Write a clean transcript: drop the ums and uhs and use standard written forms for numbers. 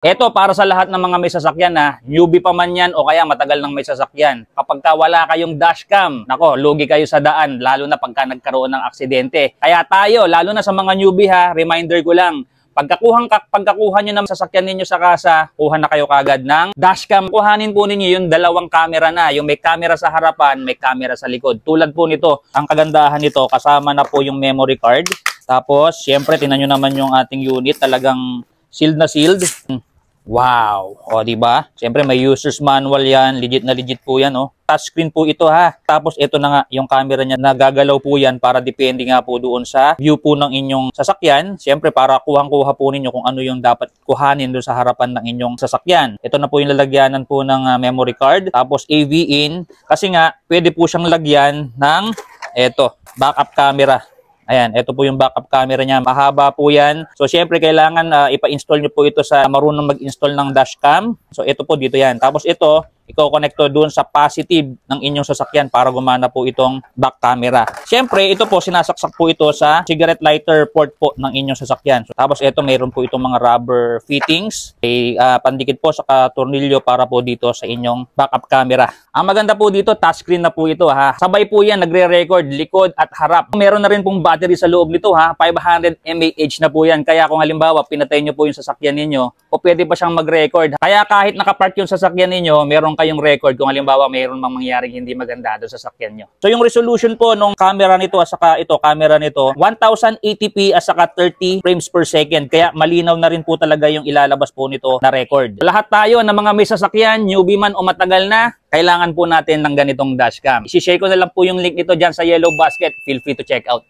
Ito para sa lahat ng mga may sasakyan na newbie pa man yan o kaya matagal nang may sasakyan. Kapag wala kayong dashcam, nako, lugi kayo sa daan, lalo na pagka nagkaroon ng aksidente. Kaya tayo, lalo na sa mga newbie ha, reminder ko lang, pagkakuha nyo ng sasakyan ninyo sa kasa, kuha na kayo kagad ng dashcam. Kuhanin po ninyo yung dalawang camera na, yung may camera sa harapan, may camera sa likod. Tulad po nito, ang kagandahan nito, kasama na po yung memory card. Tapos, syempre, tingnan nyo naman yung ating unit, talagang sealed na sealed. Wow! O, diba? Siyempre, may user's manual yan. Legit na legit po yan, oh. Touchscreen po ito, ha. Tapos, ito na nga, yung camera niya, nagagalaw po yan para depende nga po doon sa view po ng inyong sasakyan. Siyempre, para kuhang-kuha po ninyo kung ano yung dapat kuhanin doon sa harapan ng inyong sasakyan. Ito na po yung lalagyanan po ng memory card. Tapos, AV in. Kasi nga, pwede po siyang lagyan ng, eto, backup camera. Ayan, ito po yung backup camera niya. Mahaba po yan. So, syempre, kailangan ipa-install nyo po ito sa marunong mag-install ng dashcam. So, ito po dito yan. Tapos ito, i-connect doon sa positive ng inyong sasakyan para gumana po itong back camera. Syempre, ito po, sinasaksak po ito sa cigarette lighter port po ng inyong sasakyan. So, tapos ito, mayroon po itong mga rubber fittings. Pandikit po sa tornilyo para po dito sa inyong backup camera. Ang maganda po dito, touchscreen na po ito, ha. Sabay po yan, nagre-record likod at harap. Meron na rin pong battery sa loob nito, ha. 500 mAh na po yan. Kaya kung halimbawa, pinatay nyo po yung sasakyan ninyo, o pwede pa siyang mag-record. Kaya kahit nakapark yung sasakyan ninyo, meron kayong record kung halimbawa mayroon mang mangyaring hindi maganda doon sa sasakyan nyo. So yung resolution po nung camera nito at saka ito, camera nito, 1080p at saka 30 frames per second. Kaya malinaw na rin po talaga yung ilalabas po nito na record. Lahat tayo ng mga may sasakyan, newbie man o matagal na, kailangan po natin ng ganitong dashcam. I-share ko na lang po yung link nito dyan sa yellow basket. Feel free to check out.